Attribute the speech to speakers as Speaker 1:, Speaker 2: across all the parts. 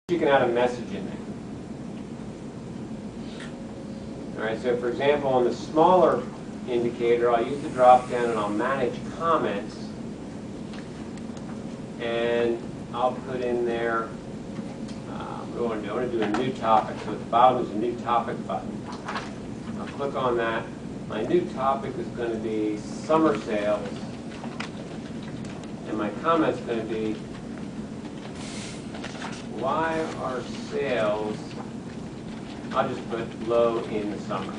Speaker 1: You can add a message in there. All right, so for example, on the smaller indicator, I'll use the drop down and I'll manage comments. And I'll put in there, what do I want to do? I want to do a new topic. So at the bottom is a new topic button. I'll click on that. My new topic is going to be summer sales. And my comment's going to be, why are sales, I'll just put low in the summer.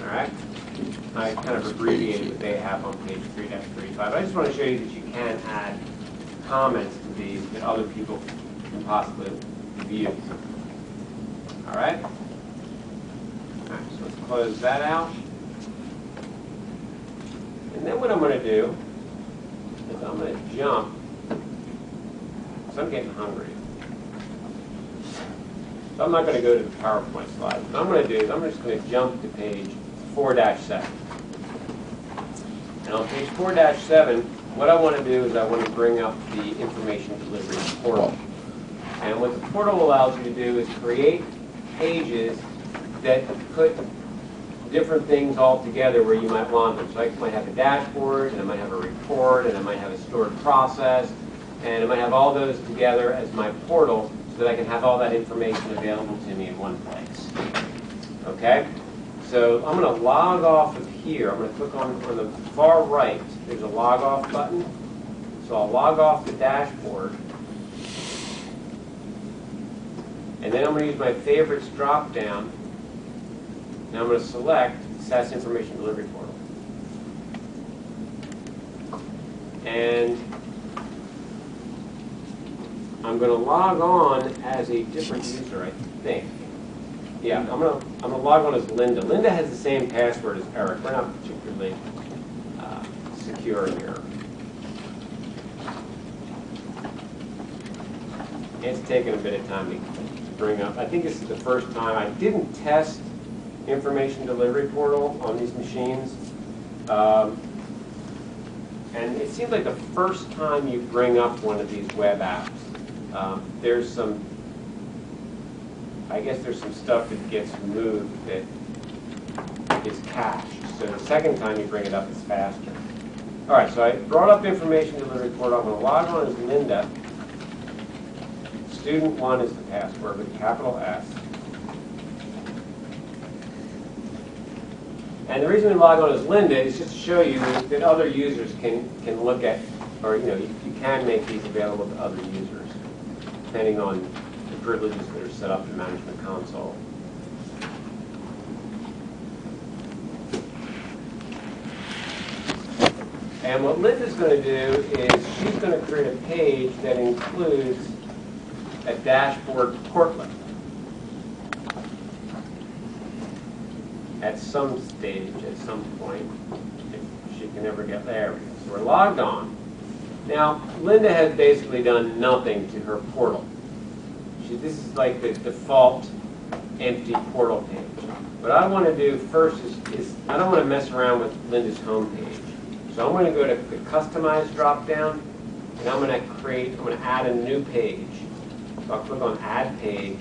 Speaker 1: All right? I kind of abbreviated what they have on page 3-35. I just want to show you that you can add comments to these that other people can possibly view. All right? All right, so let's close that out. And then what I'm going to do is I'm going to jump. So I'm getting hungry. So I'm not going to go to the PowerPoint slides. What I'm going to do is I'm just going to jump to page 4-7. And on page 4-7, what I want to do is I want to bring up the information delivery portal. And what the portal allows you to do is create pages that put different things all together where you might want them. So I might have a dashboard, and I might have a report, and I might have a stored process, and I might have all those together as my portal so that I can have all that information available to me in one place. Okay? So I'm going to log off of here. I'm going to click on the far right. There's a log off button. So I'll log off the dashboard. And then I'm going to use my favorites drop down. Now I'm going to select SaaS Information Delivery Portal. And I'm going to log on as a different user, I think. Yeah, I'm going to log on as Linda. Linda has the same password as Eric. We're not particularly secure here. It's taken a bit of time to bring up. I think this is the first time. I didn't test Information Delivery Portal on these machines. And it seems like the first time you bring up one of these web apps, there's some, I guess there's some stuff that gets moved that is cached. So the second time you bring it up, it's faster. All right, so I brought up Information Delivery Portal. I'm going to log on as Linda. Student 1 is the password with a capital S. And the reason we log on as Linda is just to show you that other users can look at, or you can make these available to other users, depending on the privileges that are set up in Management Console. And what Linda's going to do is she's going to create a page that includes a dashboard portlet at some stage, at some point, if she can ever get there. So we're logged on. Now, Linda has basically done nothing to her portal. This is like the default empty portal page. What I want to do first is I don't want to mess around with Linda's home page. So I'm going to go to the Customize drop-down, and I'm going to add a new page. So I'll click on Add Page,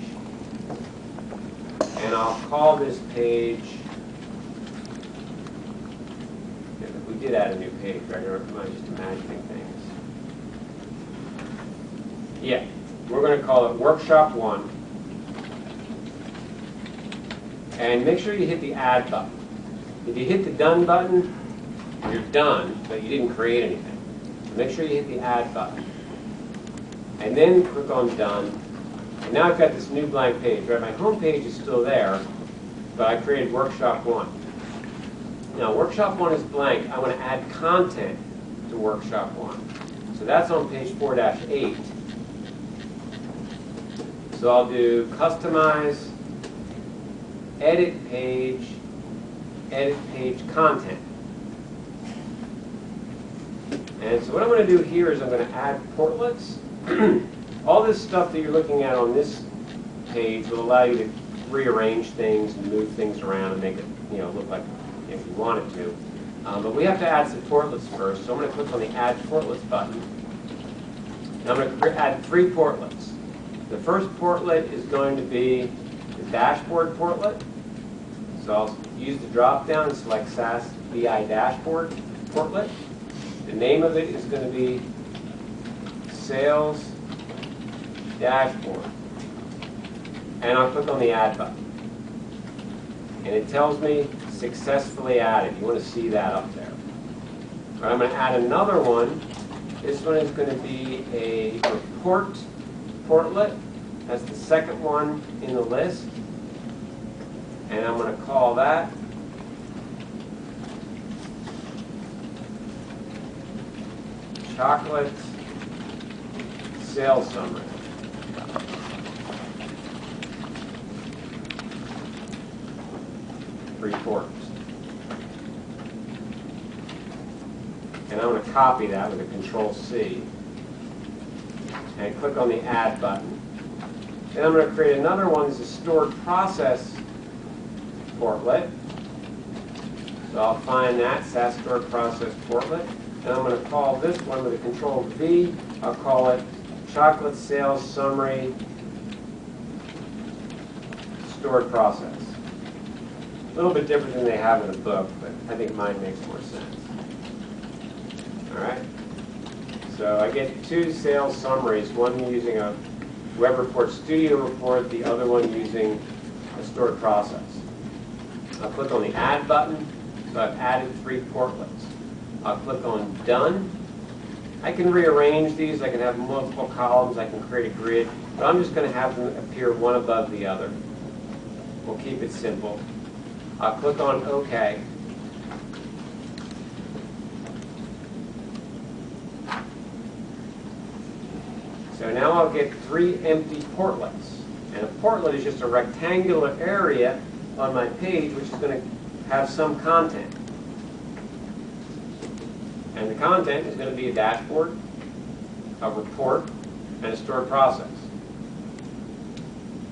Speaker 1: and I'll call this page, we did add a new page, right? Or am I just imagining things? Yeah, we're going to call it Workshop 1. And make sure you hit the Add button. If you hit the Done button, you're done, but you didn't create anything. So make sure you hit the Add button. And then click on Done. And now I've got this new blank page, right? My home page is still there, but I created Workshop 1. Now, Workshop 1 is blank. I want to add content to Workshop 1. So that's on page 4-8. So I'll do Customize, Edit Page Content. And so what I'm going to do here is I'm going to add portlets. All this stuff that you're looking at on this page will allow you to rearrange things and move things around and make it look like if you want it to. But we have to add some portlets first. So I'm going to click on the Add Portlets button. And I'm going to add 3 portlets. The first portlet is going to be the dashboard portlet. So I'll use the drop down and select SAS BI dashboard portlet. The name of it is going to be Sales Dashboard. And I'll click on the Add button. And it tells me successfully added. You want to see that up there. All right, I'm going to add another one. This one is going to be a report portlet. That's the second one in the list. And I'm going to call that Chocolate Sales Summary. Reports. And I'm going to copy that with a Control-C and click on the Add button. Then I'm going to create another one that's a stored process portlet. So I'll find that SAS stored process portlet. And I'm going to call this one with a Control-V. I'll call it Chocolate Sales Summary Stored Process. A little bit different than they have in the book, but I think mine makes more sense. All right. So I get 2 sales summaries, one using a Web Report Studio report, the other one using a stored process. I'll click on the Add button, so I've added 3 portlets. I'll click on Done. I can rearrange these, I can have multiple columns, I can create a grid, but I'm just going to have them appear one above the other. We'll keep it simple. I'll click on OK. So now I'll get 3 empty portlets. And a portlet is just a rectangular area on my page which is going to have some content. And the content is going to be a dashboard, a report, and a stored process.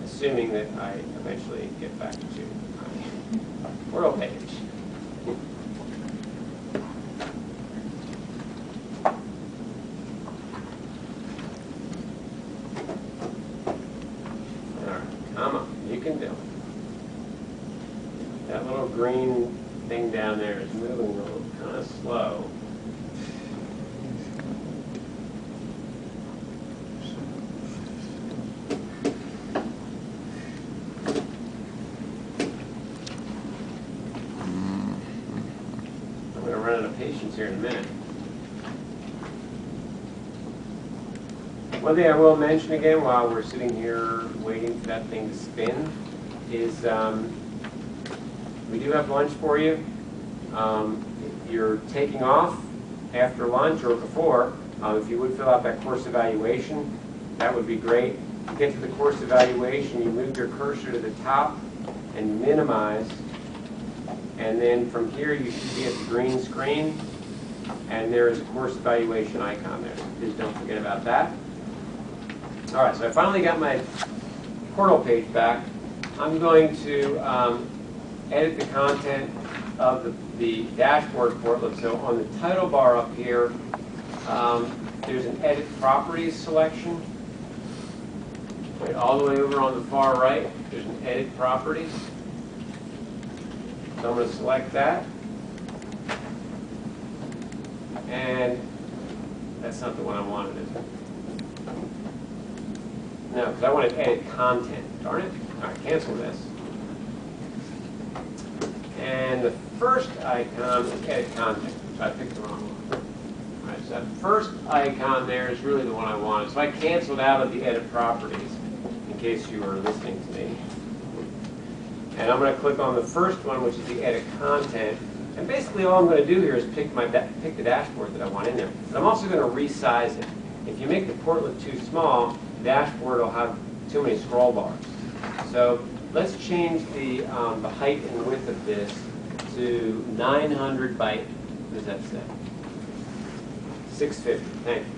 Speaker 1: Assuming that I eventually get back to my portal page. Come on, you can do it. That little green thing down there is moving a little kind of slow. I'm going to run out of patience here in a minute. One thing I will mention again while we're sitting here waiting for that thing to spin is we do have lunch for you. If you're taking off after lunch or before, if you would fill out that course evaluation, that would be great. To get to the course evaluation, you move your cursor to the top and minimize. And then from here you should be at the green screen. And there is a course evaluation icon there. Please don't forget about that. All right, so I finally got my portal page back. I'm going to edit the content of the dashboard portlet. So on the title bar up here, there's an Edit Properties selection. Right, all the way over on the far right, there's an Edit Properties. So I'm going to select that. And that's not the one I wanted, is it? No, because I want to edit content. Darn it. All right, cancel this. And the first icon is edit content. So I picked the wrong one. All right, so that first icon there is really the one I wanted. So I canceled out of the edit properties in case you were listening to me. And I'm going to click on the first one, which is the edit content. And basically all I'm going to do here is pick the dashboard that I want in there. But I'm also going to resize it. If you make the portlet too small, the dashboard will have too many scroll bars. So let's change the height and width of this to 900 by, what does that say? 650. Thank you.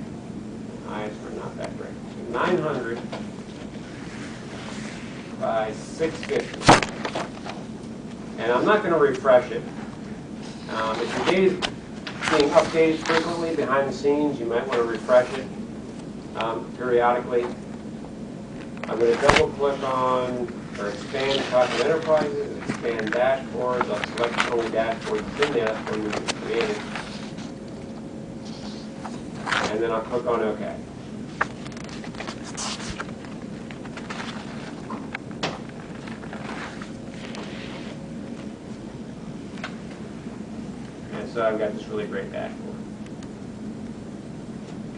Speaker 1: Eyes are not that great. So 900 by 650. And I'm not going to refresh it. If your data is being updated frequently behind the scenes, you might want to refresh it. periodically. I'm going to double click on or expand Chocolate Enterprises, expand dashboards. I'll select only dashboards in there, that's one we just created. And then I'll click on OK. And so I've got this really great dashboard.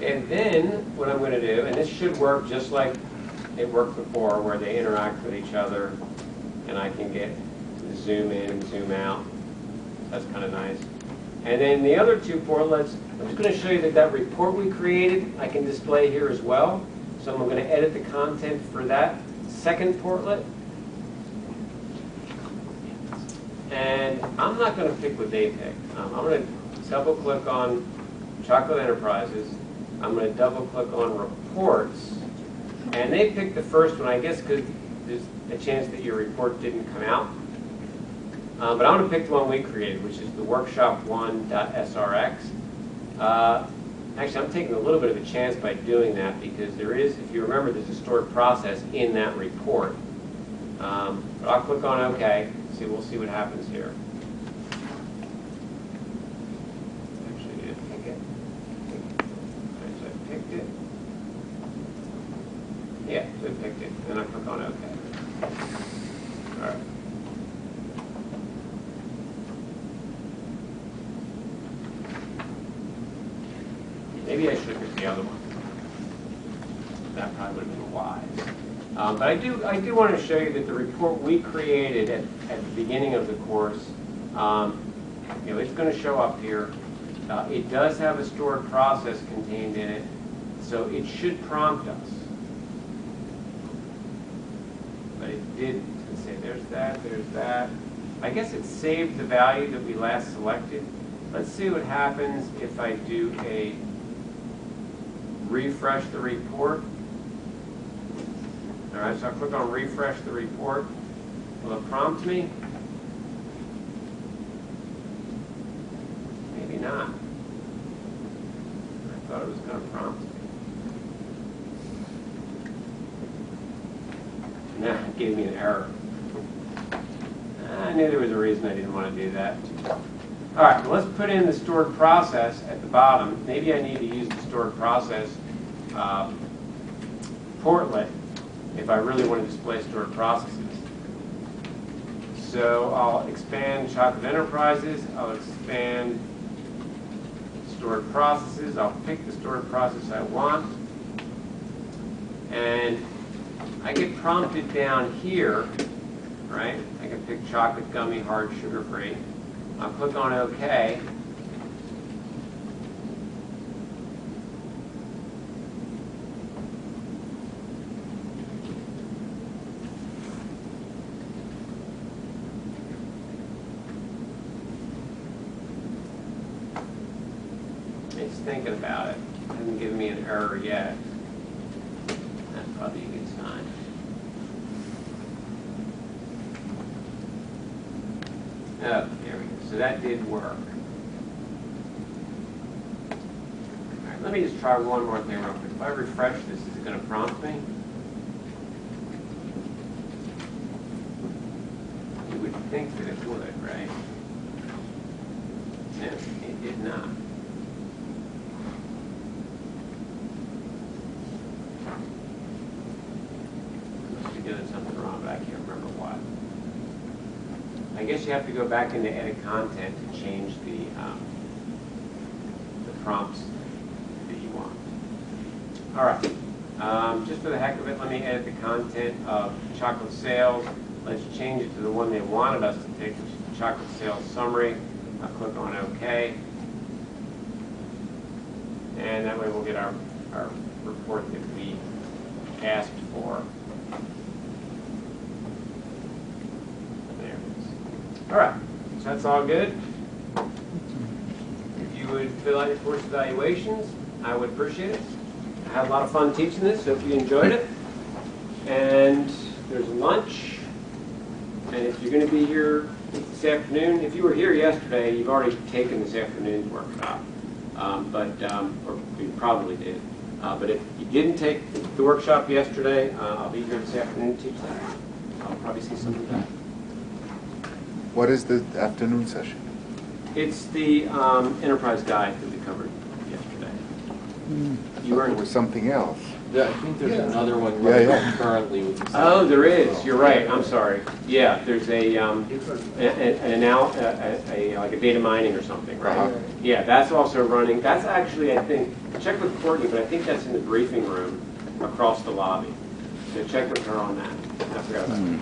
Speaker 1: And then what I'm going to do, and this should work just like it worked before, where they interact with each other, and I can get zoom in and zoom out. That's kind of nice. And then the other two portlets, I'm just going to show you that report we created, I can display here as well. So I'm going to edit the content for that second portlet. And I'm not going to pick what they pick. I'm going to double click on Chocolate Enterprises. I'm going to double click on reports. And they picked the first one, I guess, because there's a chance that your report didn't come out. But I'm going to pick the one we created, which is the workshop1.srx. Actually, I'm taking a little bit of a chance by doing that because there is, if you remember, there's a stored process in that report. But I'll click on OK. We'll see what happens here. Actually, I didn't pick it. So I picked it. Yeah, so I picked it. And I click on OK. All right. Maybe I should have picked the other one. That probably would have been wise. But I do want to show you that the report we created at the beginning of the course, it's going to show up here. It does have a stored process contained in it, so it should prompt us. But it did say there's that. I guess it saved the value that we last selected. Let's see what happens if I do a refresh the report. All right, so I'll click on refresh the report. Will it prompt me? Maybe not. I thought it was going to prompt me. No, it gave me an error. I knew there was a reason I didn't want to do that. All right, well, let's put in the stored process at the bottom. Maybe I need to use the stored process portlet if I really want to display stored processes. So I'll expand Chocolate Enterprises. I'll expand stored processes. I'll pick the stored process I want. And I get prompted down here, right? I can pick chocolate, gummy, hard, sugar-free. I'll click on OK. It's thinking about it. It hasn't given me an error yet. That's probably a good sign. Oh, there we go. So that did work. All right, let me just try one more thing real quick. If I refresh this, is it going to prompt me? You would think that it would, right? No, it did not. Must be doing something wrong, but I can't remember what. I guess you have to go back into edit content to change the prompts that you want. All right. Just for the heck of it, let me edit the content of chocolate sales. Let's change it to the one they wanted us to pick, which is the chocolate sales summary. I'll click on OK. And that way we'll get our report that we asked for. All right, so that's all good. If you would fill out your course evaluations, I would appreciate it. I had a lot of fun teaching this, so if you enjoyed it. And there's lunch. And if you're going to be here this afternoon, if you were here yesterday, you've already taken this afternoon's workshop. Or you probably did. But if you you didn't take the workshop yesterday, I'll be here this afternoon to teach that. I'll probably see some of that.
Speaker 2: What is the afternoon session?
Speaker 1: It's the enterprise guide that we covered yesterday. You
Speaker 2: It
Speaker 1: weren't.
Speaker 2: was something else.
Speaker 3: Yeah, I think there's another one
Speaker 2: Yeah,
Speaker 3: running
Speaker 2: yeah.
Speaker 3: currently with the.
Speaker 1: Oh, there is. You're right. I'm sorry. Yeah, there's like a data mining or something, right?
Speaker 2: Uh-huh.
Speaker 1: Yeah, that's also running. That's actually, I think, check with Courtney, but I think that's in the briefing room across the lobby. So check with her on that. I forgot about that.